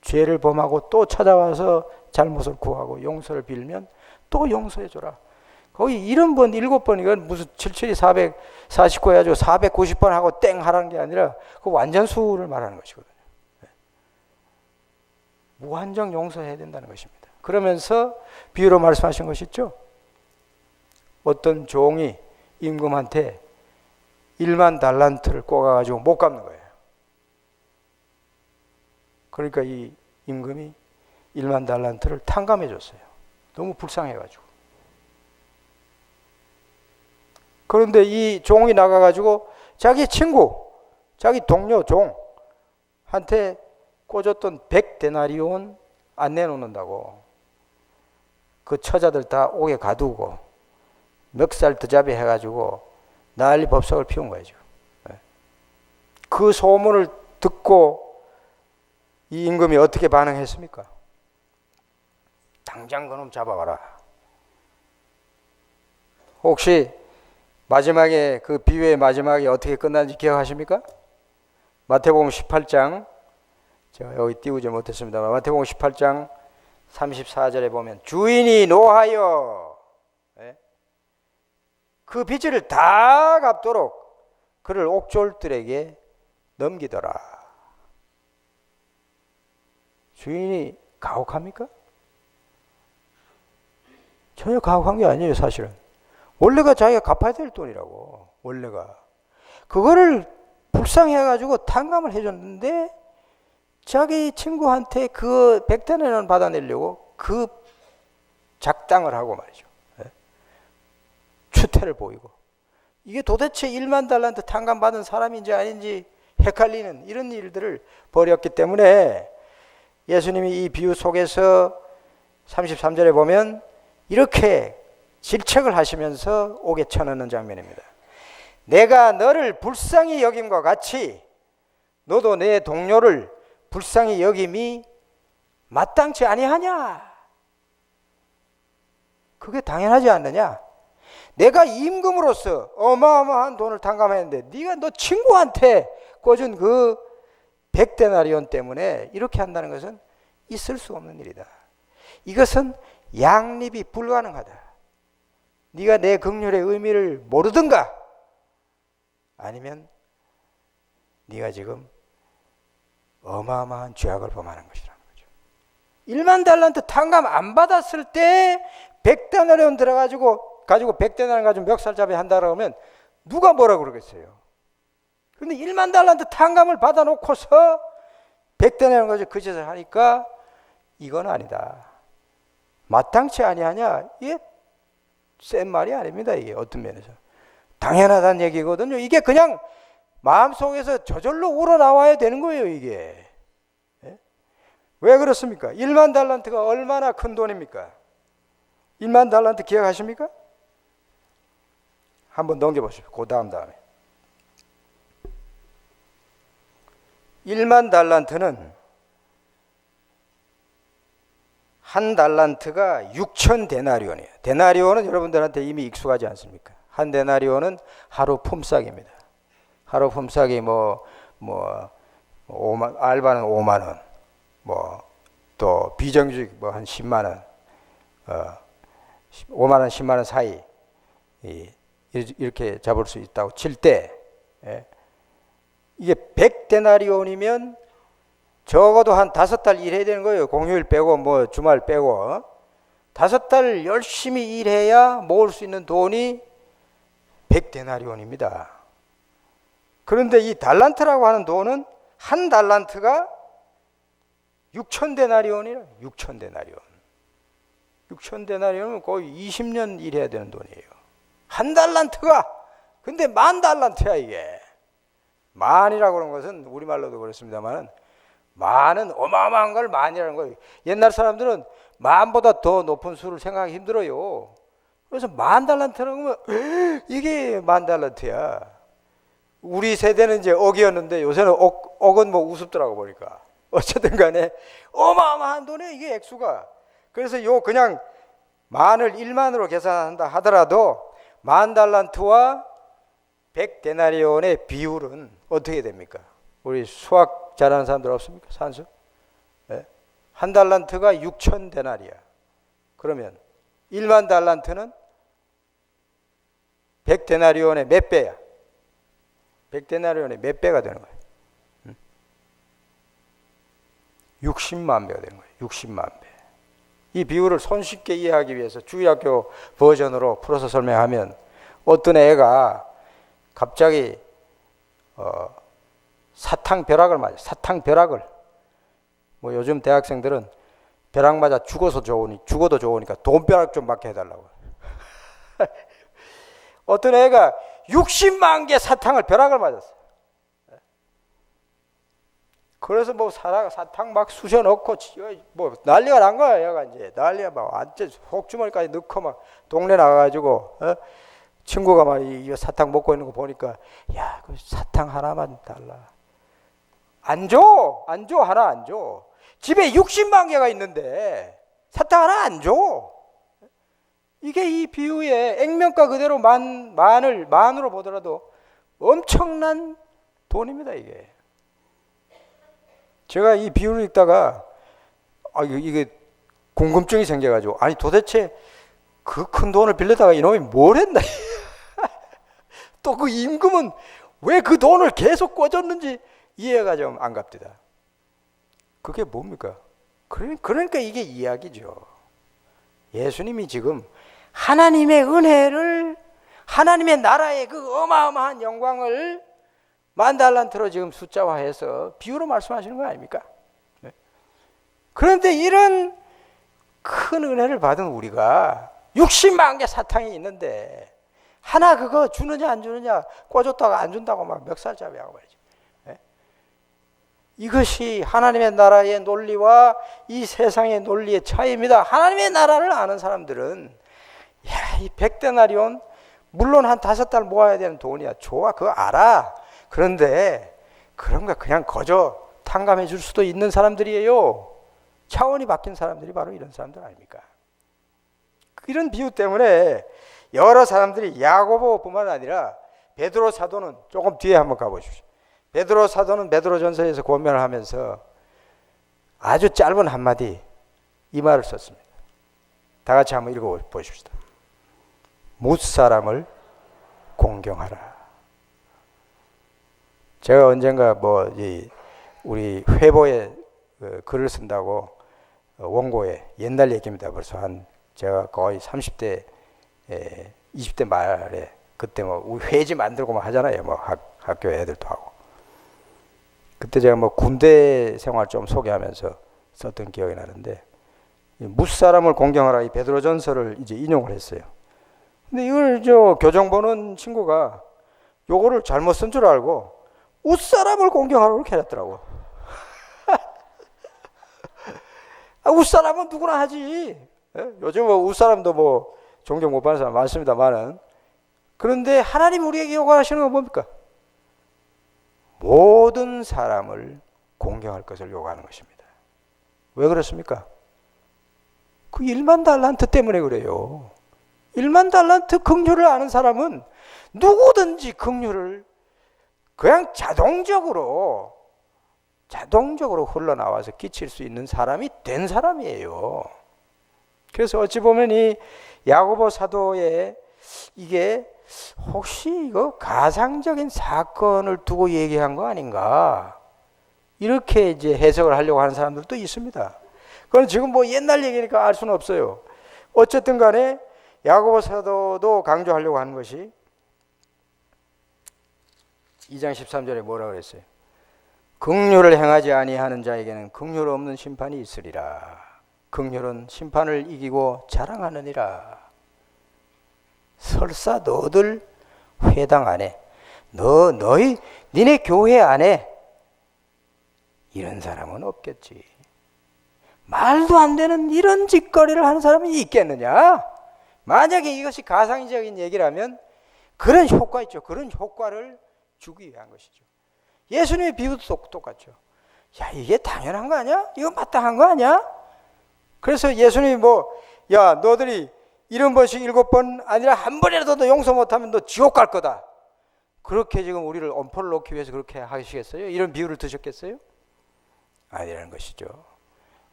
죄를 범하고 또 찾아와서 잘못을 구하고 용서를 빌면 또 용서해줘라. 거기 70번, 7번, 이건 무슨 77이 449 해가지고 490번 하고 땡 하라는 게 아니라 그 완전수를 말하는 것이거든요. 무한정 용서해야 된다는 것입니다. 그러면서 비유로 말씀하신 것이 있죠. 어떤 종이 임금한테 1만 달란트를 꽂아가지고 못 갚는 거예요. 그러니까 이 임금이 1만 달란트를 탕감해 줬어요. 너무 불쌍해가지고. 그런데 이 종이 나가가지고 자기 친구, 자기 동료 종한테 꽂았던 100데나리온 안 내놓는다고 그 처자들 다 옥에 가두고 멱살 드잡이 해가지고 난리 법석을 피운 거예요. 그 소문을 듣고 이 임금이 어떻게 반응했습니까? 당장 그놈 잡아와라. 혹시 마지막에 그 비유의 마지막에 어떻게 끝났는지 기억하십니까? 마태복음 18장, 제가 여기 띄우지 못했습니다만 마태복음 18장 34절에 보면 주인이 노하여 그 빚을 다 갚도록 그를 옥졸들에게 넘기더라. 주인이 가혹합니까? 전혀 가혹한 게 아니에요. 사실은 원래가 자기가 갚아야 될 돈이라고. 원래가 그거를 불쌍해가지고 탕감을 해줬는데 자기 친구한테 그 100데나리온 받아내려고 그 작당을 하고 말이죠. 추태를 보이고, 이게 도대체 1만 달란트 탕감받은 사람인지 아닌지 헷갈리는 이런 일들을 벌였기 때문에 예수님이 이 비유 속에서 33절에 보면 이렇게 질책을 하시면서 옥에 쳐넣는 장면입니다. 내가 너를 불쌍히 여김과 같이 너도 내 동료를 불쌍히 여김이 마땅치 아니하냐? 그게 당연하지 않느냐? 내가 임금으로서 어마어마한 돈을 탕감했는데 네가 너 친구한테 꿔준 그 100데나리온 때문에 이렇게 한다는 것은 있을 수 없는 일이다. 이것은 양립이 불가능하다. 네가 내 긍휼의 의미를 모르든가 아니면 네가 지금 어마어마한 죄악을 범하는 것이라는 거죠. 1만 달란트 탕감 안 받았을 때 100데나리온 가지고 100데나리온 가지고 멱살잡이 한다 그러면 누가 뭐라 그러겠어요? 그런데 1만 달란트 탕감을 받아놓고서 100데나리온 가지고 그 짓을 하니까 이건 아니다. 마땅치 아니하냐? 이게 센 말이 아닙니다. 이게 어떤 면에서 당연하다는 얘기거든요. 이게 그냥 마음속에서 저절로 우러나와야 되는 거예요. 이게 왜 그렇습니까? 1만 달란트가 얼마나 큰 돈입니까? 1만 달란트 기억하십니까? 한번 넘겨보십시오. 그 다음에 1만 달란트는 한 달란트가 6,000데나리온이에요. 데나리온은 여러분들한테 이미 익숙하지 않습니까? 한 데나리온은 하루 품삯입니다. 하루 품삯이 뭐 5만, 알바는 5만 원, 또 비정규직 한 10만 원, 5만 원, 10만 원 사이 이렇게 잡을 수 있다고 칠 때 이게 100데나리온이면 적어도 한 5달 일해야 되는 거예요. 공휴일 빼고 주말 빼고 5달 열심히 일해야 모을 수 있는 돈이 100데나리온입니다. 그런데 이 달란트라고 하는 돈은 한 달란트가 6,000데나리온이에요. 6,000데나리온. 6,000데나리온은 거의 20년 일해야 되는 돈이에요. 한 달란트가 근데 10,000달란트야 이게. 만이라고 그런 것은 우리말로도 그렇습니다만 만은 어마어마한 걸 만이라는 거예요. 옛날 사람들은 만보다 더 높은 수를 생각하기 힘들어요. 그래서 10,000달란트라는 거면 이게 10,000달란트야. 우리 세대는 이제 억이었는데 요새는 억은 우습더라고 보니까. 어쨌든 간에 어마어마한 돈이에요 이게 액수가. 그래서 그냥 만을 1만으로 계산한다 하더라도 10,000달란트와 100데나리온의 비율은 어떻게 됩니까? 우리 수학 잘하는 사람들 없습니까? 산수? 네? 한 달란트가 6,000데나리야. 그러면 1만 달란트는 100데나리온의 몇 배야? 100데나리온의 몇 배가 되는 거예요? 60만 배가 되는 거예요. 60만 배. 이 비율을 손쉽게 이해하기 위해서 주일학교 버전으로 풀어서 설명하면 어떤 애가 갑자기 사탕벼락을 맞아. 사탕벼락을. 요즘 대학생들은 벼락 맞아 죽어도 좋으니까 돈벼락 좀 맞게 해달라고. 어떤 애가 60만 개 벼락을 맞았어. 그래서 사탕 막 쑤셔 넣고 난리가 난 거야. 얘가 이제 난리가 완전 속주머니까지 넣고 막 동네 나가가지고 친구가 이 사탕 먹고 있는 거 보니까 야, 그 사탕 하나만 달라. 안 줘. 하나 안 줘. 집에 60만 개가 있는데 사탕 하나 안 줘. 이게 이 비유의 액면가 그대로 만으로 보더라도 엄청난 돈입니다, 이게. 제가 이 비유를 읽다가 이게 궁금증이 생겨가지고 아니 도대체 그 큰 돈을 빌려다가 이놈이 뭘 했나? 또 그 임금은 왜 그 돈을 계속 꿔줬는지 이해가 좀 안 갑니다. 그게 뭡니까? 그러니까 이게 이야기죠. 예수님이 지금 하나님의 은혜를 하나님의 나라의 그 어마어마한 영광을 10,000달란트로 지금 숫자화해서 비유로 말씀하시는 거 아닙니까? 네. 그런데 이런 큰 은혜를 받은 우리가 60만 개 사탕이 있는데 하나 그거 주느냐 안 주느냐 꿔줬다가 안 준다고 막 멱살잡이하고 말이죠. 네. 이것이 하나님의 나라의 논리와 이 세상의 논리의 차이입니다. 하나님의 나라를 아는 사람들은 이 100데나리온 물론 한 5달 모아야 되는 돈이야. 좋아, 그거 알아. 그런데 그런 거 그냥 거저 탕감해 줄 수도 있는 사람들이에요. 차원이 바뀐 사람들이 바로 이런 사람들 아닙니까? 이런 비유 때문에 여러 사람들이 야고보뿐만 아니라 베드로 사도는 조금 뒤에 한번 가보십시오. 베드로 사도는 베드로전서에서 권면을 하면서 아주 짧은 한마디 이 말을 썼습니다. 다 같이 한번 읽어보십시다. 무사람을 공경하라. 제가 언젠가 우리 회보에 글을 쓴다고 원고에 옛날 얘기입니다. 벌써 제가 거의 30대 20대 말에 그때 우리 회지 만들고 하잖아요. 학교 애들도 하고. 그때 제가 군대 생활 좀 소개하면서 썼던 기억이 나는데 무사람을 공경하라 이 베드로전서를 이제 인용을 했어요. 근데 이걸 교정 보는 친구가 요거를 잘못 쓴 줄 알고 웃사람을 공경하라고 이렇게 해놨더라고. 웃사람은 누구나 하지. 요즘 웃사람도 존경 못 받는 사람 많습니다만은, 그런데 하나님 우리에게 요구하시는 건 뭡니까? 모든 사람을 공경할 것을 요구하는 것입니다. 왜 그렇습니까? 그 1만 달란트 때문에 그래요. 1만 달란트 긍휼을 아는 사람은 누구든지 긍휼을 그냥 자동적으로 흘러나와서 끼칠 수 있는 사람이 된 사람이에요. 그래서 어찌 보면 이 야고보 사도의 이게 혹시 이거 가상적인 사건을 두고 얘기한 거 아닌가, 이렇게 이제 해석을 하려고 하는 사람들도 있습니다. 그건 지금 옛날 얘기니까 알 수는 없어요. 어쨌든 간에 야고보 사도도 강조하려고 하는 것이 2장 13절에 뭐라고 그랬어요? 긍휼을 행하지 아니하는 자에게는 긍휼 없는 심판이 있으리라. 긍휼은 심판을 이기고 자랑하느니라. 설사 너들 회당 안에 니네 교회 안에 이런 사람은 없겠지. 말도 안 되는 이런 짓거리를 하는 사람이 있겠느냐? 만약에 이것이 가상적인 얘기라면 그런 효과 있죠. 그런 효과를 주기 위한 것이죠. 예수님의 비유도 똑같죠. 야, 이게 당연한 거 아니야? 이거 마땅한 거 아니야? 그래서 예수님이 야, 너들이 70번씩 7번 아니라 한 번이라도 너 용서 못하면 너 지옥 갈 거다. 그렇게 지금 우리를 엄포를 놓기 위해서 그렇게 하시겠어요? 이런 비유를 드셨겠어요? 아니라는 것이죠.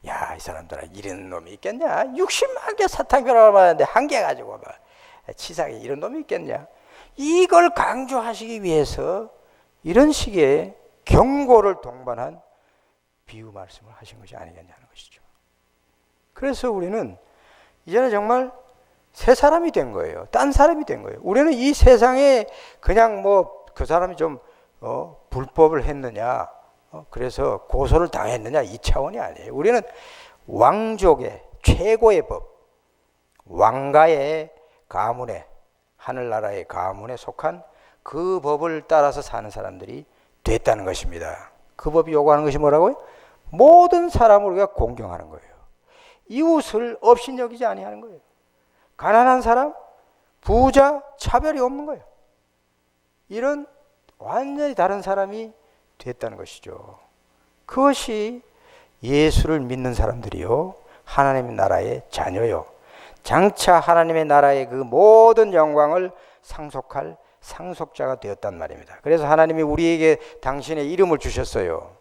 야, 이 사람들은 이런 놈이 있겠냐? 60만 개 사탕벼락을 맞았는데 한 개 가지고 치사하게 이런 놈이 있겠냐? 이걸 강조하시기 위해서 이런 식의 경고를 동반한 비유 말씀을 하신 것이 아니겠냐는 것이죠. 그래서 우리는 이제는 정말 새 사람이 된 거예요. 딴 사람이 된 거예요. 우리는 이 세상에 그냥 그 사람이 좀 불법을 했느냐, 그래서 고소를 당했느냐, 이 차원이 아니에요. 우리는 왕족의 최고의 법, 왕가의 가문에, 하늘나라의 가문에 속한 그 법을 따라서 사는 사람들이 됐다는 것입니다. 그 법이 요구하는 것이 뭐라고요? 모든 사람을 우리가 공경하는 거예요. 이웃을 업신여기지 아니하는 거예요. 가난한 사람, 부자, 차별이 없는 거예요. 이런 완전히 다른 사람이 됐다는 것이죠. 그것이 예수를 믿는 사람들이요, 하나님의 나라의 자녀요, 장차 하나님의 나라의 그 모든 영광을 상속할 상속자가 되었단 말입니다. 그래서 하나님이 우리에게 당신의 이름을 주셨어요.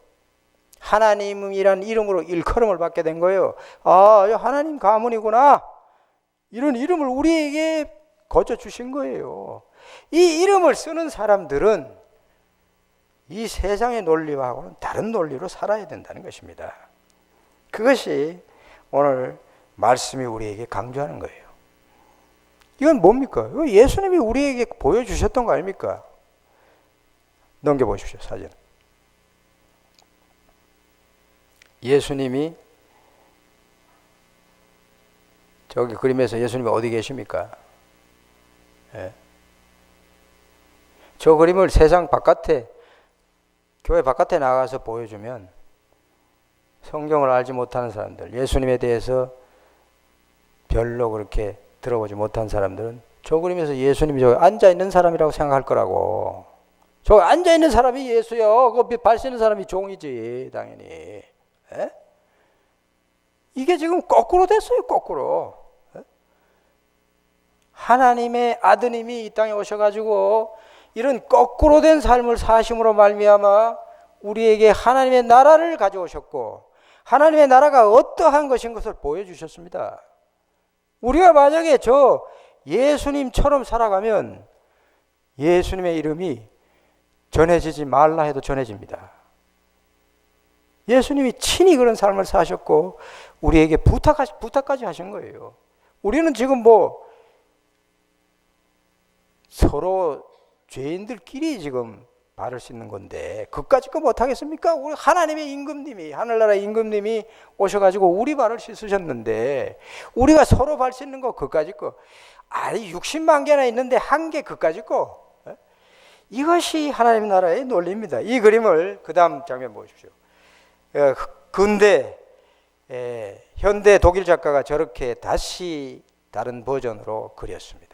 하나님이란 이름으로 일컬음을 받게 된 거예요. 아, 하나님 가문이구나. 이런 이름을 우리에게 거저 주신 거예요. 이 이름을 쓰는 사람들은 이 세상의 논리와는 다른 논리로 살아야 된다는 것입니다. 그것이 오늘 말씀이 우리에게 강조하는 거예요. 이건 뭡니까? 예수님이 우리에게 보여주셨던 거 아닙니까? 넘겨보십시오, 사진. 예수님이 저기 그림에서 예수님이 어디 계십니까? 예. 저 그림을 세상 바깥에, 교회 바깥에 나가서 보여주면 성경을 알지 못하는 사람들, 예수님에 대해서 별로 그렇게 들어보지 못한 사람들은 저 그림에서 예수님이 저기 앉아있는 사람이라고 생각할 거라고. 저 앉아있는 사람이 예수요. 그 발 씻는 사람이 종이지, 당연히. 에? 이게 지금 거꾸로 됐어요, 거꾸로. 에? 하나님의 아드님이 이 땅에 오셔가지고 이런 거꾸로 된 삶을 사심으로 말미암아 우리에게 하나님의 나라를 가져오셨고 하나님의 나라가 어떠한 것인 것을 보여주셨습니다. 우리가 만약에 저 예수님처럼 살아가면 예수님의 이름이 전해지지 말라 해도 전해집니다. 예수님이 친히 그런 삶을 사셨고 우리에게 부탁까지 하신 거예요. 우리는 지금 뭐 서로 죄인들끼리 지금 발을 씻는 건데 그까짓 거 못하겠습니까? 우리 하나님의 임금님이 하늘나라 임금님이 오셔가지고 우리 발을 씻으셨는데 우리가 서로 발 씻는 거 그까짓 거 아니 60만 개나 있는데 한 개 그까짓 거 이것이 하나님 나라의 논리입니다. 이 그림을 그 다음 장면 보십시오. 근대 현대 독일 작가가 저렇게 다시 다른 버전으로 그렸습니다.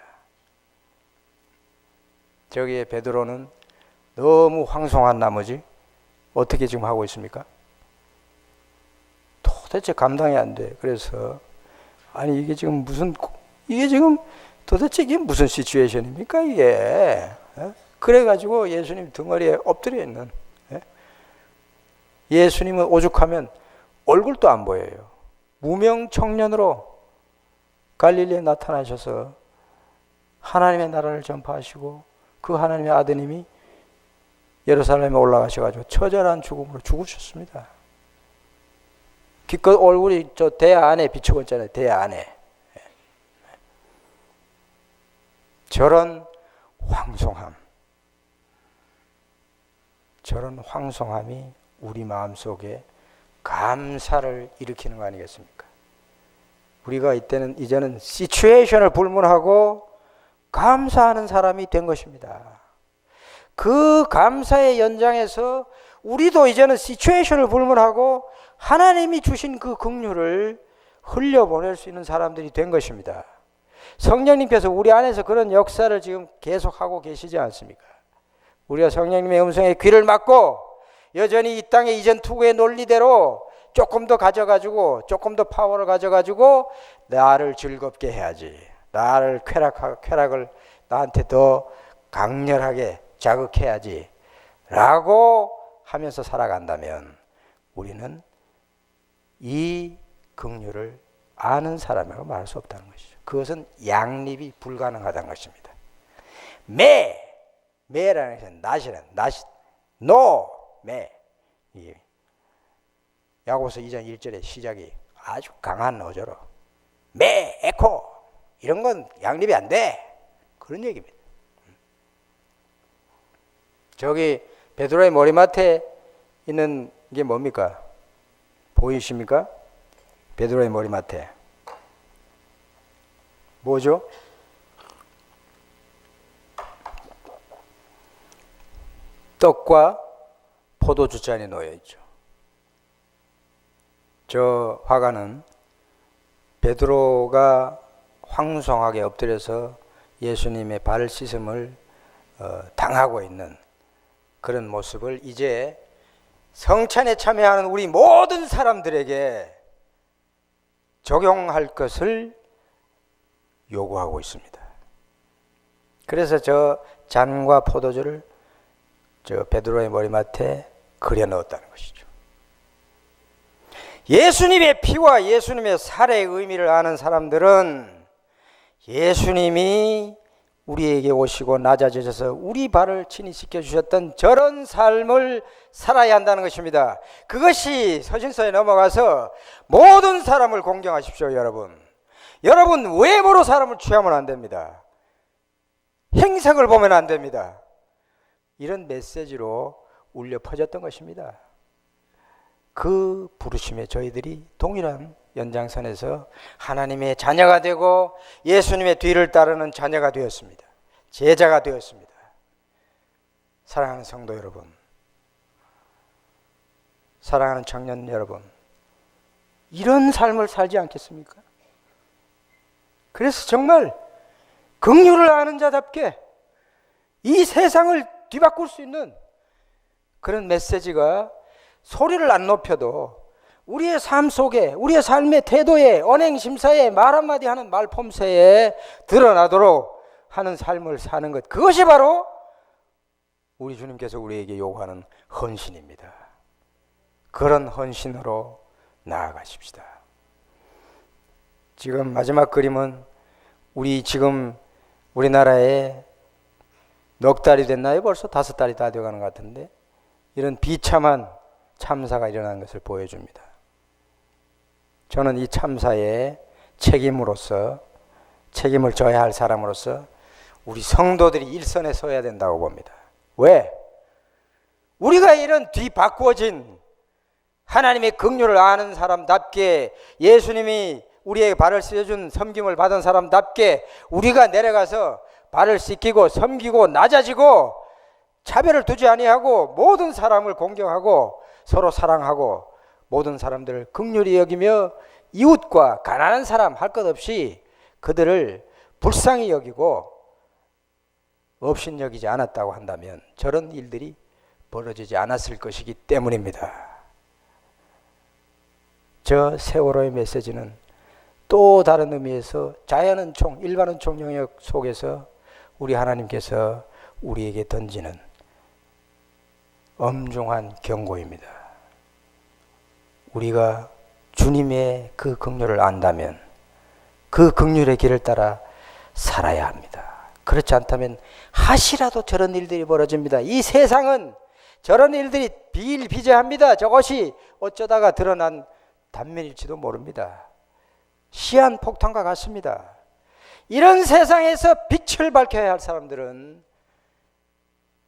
저기에 베드로는 너무 황송한 나머지 어떻게 지금 하고 있습니까? 도대체 감당이 안 돼. 그래서 아니 이게 지금 도대체 이게 무슨 시츄에이션입니까 이게? 그래가지고 예수님 등허리에 엎드려 있는 예수님은 오죽하면 얼굴도 안 보여요. 무명 청년으로 갈릴리에 나타나셔서 하나님의 나라를 전파하시고 그 하나님의 아드님이 예루살렘에 올라가셔가지고 처절한 죽음으로 죽으셨습니다. 기껏 얼굴이 저 대야 안에 비추고 있잖아요. 대야 안에. 저런 황송함이 우리 마음속에 감사를 일으키는 거 아니겠습니까? 우리가 이제는 시츄에이션을 불문하고 감사하는 사람이 된 것입니다. 그 감사의 연장에서 우리도 이제는 시츄에이션을 불문하고 하나님이 주신 그 긍휼을 흘려보낼 수 있는 사람들이 된 것입니다. 성령님께서 우리 안에서 그런 역사를 지금 계속하고 계시지 않습니까? 우리가 성령님의 음성에 귀를 막고 여전히 이 땅의 이전 투구의 논리대로 조금 더 가져가지고 조금 더 파워를 가져가지고 나를 즐겁게 해야지, 나를 쾌락을 나한테 더 강렬하게 자극해야지 라고 하면서 살아간다면 우리는 이 긍휼을 아는 사람이라고 말할 수 없다는 것이죠. 그것은 양립이 불가능하다는 것입니다. 매라는 것은 매. 야고보서 2장 1절의 시작이 아주 강한 어조로 에코 이런 건 양립이 안 돼. 그런 얘기입니다. 저기 베드로의 머리맡에 있는 게 뭡니까? 보이십니까? 베드로의 머리맡에 뭐죠? 떡과 포도주 잔이 놓여 있죠. 저 화가는 베드로가 황송하게 엎드려서 예수님의 발 씻음을 당하고 있는 그런 모습을 이제 성찬에 참여하는 우리 모든 사람들에게 적용할 것을 요구하고 있습니다. 그래서 저 잔과 포도주를 저 베드로의 머리맡에 그려 넣었다는 것이죠. 예수님의 피와 예수님의 살의 의미를 아는 사람들은 예수님이 우리에게 오시고 낮아지셔서 우리 발을 친히 씻겨주셨던 저런 삶을 살아야 한다는 것입니다. 그것이 서신서에 넘어가서 모든 사람을 공경하십시오. 여러분 외모로 사람을 취하면 안 됩니다. 행색을 보면 안 됩니다. 이런 메시지로 울려 퍼졌던 것입니다. 그 부르심에 저희들이 동일한 연장선에서 하나님의 자녀가 되고 예수님의 뒤를 따르는 자녀가 되었습니다. 제자가 되었습니다. 사랑하는 성도 여러분, 사랑하는 청년 여러분, 이런 삶을 살지 않겠습니까? 그래서 정말 긍휼을 아는 자답게 이 세상을 뒤바꿀 수 있는 그런 메시지가 소리를 안 높여도 우리의 삶 속에, 우리의 삶의 태도에, 언행 심사에, 말 한마디 하는 말폼새에 드러나도록 하는 삶을 사는 것, 그것이 바로 우리 주님께서 우리에게 요구하는 헌신입니다. 그런 헌신으로 나아가십시다. 지금 마지막 그림은 지금 우리나라에 넉 달이 됐나요? 벌써 5달이 다 되어가는 것 같은데, 이런 비참한 참사가 일어난 것을 보여줍니다. 저는 이 참사의 책임으로서, 책임을 져야 할 사람으로서 우리 성도들이 일선에 서야 된다고 봅니다. 왜? 우리가 이런 뒤바꾸어진 하나님의 긍휼을 아는 사람답게, 예수님이 우리에게 발을 씻어준 섬김을 받은 사람답게 우리가 내려가서 발을 씻기고 섬기고 낮아지고 차별을 두지 아니하고 모든 사람을 공경하고 서로 사랑하고 모든 사람들을 긍휼히 여기며 이웃과 가난한 사람 할 것 없이 그들을 불쌍히 여기고 업신여기지 않았다고 한다면 저런 일들이 벌어지지 않았을 것이기 때문입니다. 저 세월호의 메시지는 또 다른 의미에서 자연은총, 일반은총 영역 속에서 우리 하나님께서 우리에게 던지는 엄중한 경고입니다. 우리가 주님의 그 긍휼을 안다면 그 긍휼의 길을 따라 살아야 합니다. 그렇지 않다면 하시라도 저런 일들이 벌어집니다. 이 세상은 저런 일들이 비일비재합니다. 저것이 어쩌다가 드러난 단면일지도 모릅니다. 시한폭탄과 같습니다. 이런 세상에서 빛을 밝혀야 할 사람들은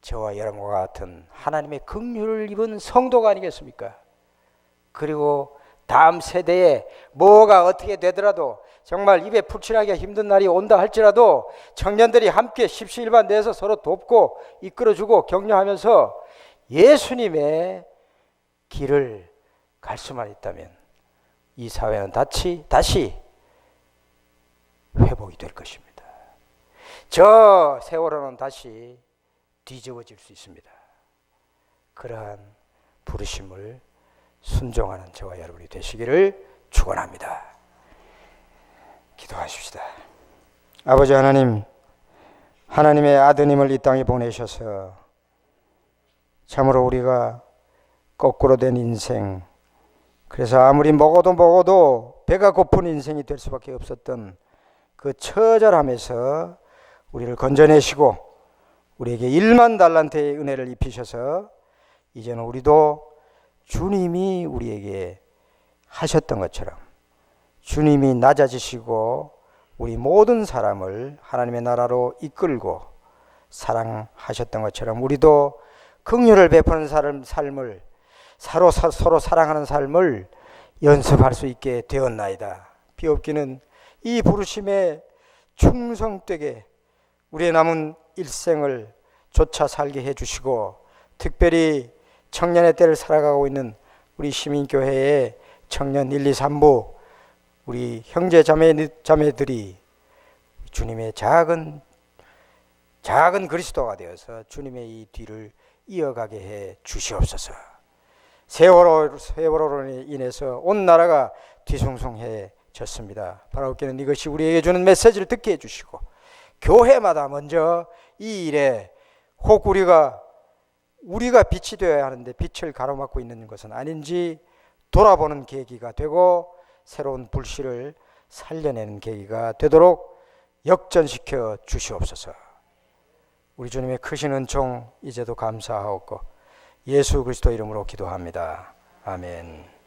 저와 여러분과 같은 하나님의 긍휼을 입은 성도가 아니겠습니까? 그리고 다음 세대에 뭐가 어떻게 되더라도 정말 입에 풀칠하기가 힘든 날이 온다 할지라도 청년들이 함께 십시일반 내서 서로 돕고 이끌어주고 격려하면서 예수님의 길을 갈 수만 있다면 이 사회는 다시 회복이 될 것입니다. 저 세월호는 다시 뒤집어질 수 있습니다. 그러한 부르심을 순종하는 저와 여러분이 되시기를 축원합니다. 기도하십시다. 아버지 하나님, 하나님의 아드님을 이 땅에 보내셔서 참으로 우리가 거꾸로 된 인생, 그래서 아무리 먹어도 배가 고픈 인생이 될 수밖에 없었던 그 처절함에서 우리를 건져내시고 우리에게 1만 달란트의 은혜를 입히셔서 이제는 우리도 주님이 우리에게 하셨던 것처럼 주님이 낮아지시고 우리 모든 사람을 하나님의 나라로 이끌고 사랑하셨던 것처럼 우리도 긍휼을 베푸는 삶을 서로 사랑하는 삶을 연습할 수 있게 되었나이다. 비옵기는 이 부르심에 충성되게 우리의 남은 일생을 좇아 살게 해주시고 특별히 청년의 때를 살아가고 있는 우리 시민교회의 청년 1, 2, 3부 우리 형제 자매들이 주님의 작은 그리스도가 되어서 주님의 이 뒤를 이어가게 해 주시옵소서. 세월호로 인해서 온 나라가 뒤숭숭해졌습니다. 바라옵기는 이것이 우리에게 주는 메시지를 듣게 해주시고 교회마다 먼저 이 일에 혹 우리가 빛이 되어야 하는데 빛을 가로막고 있는 것은 아닌지 돌아보는 계기가 되고 새로운 불씨를 살려내는 계기가 되도록 역전시켜 주시옵소서. 우리 주님의 크신 은총 이제도 감사하옵고 예수 그리스도 이름으로 기도합니다. 아멘.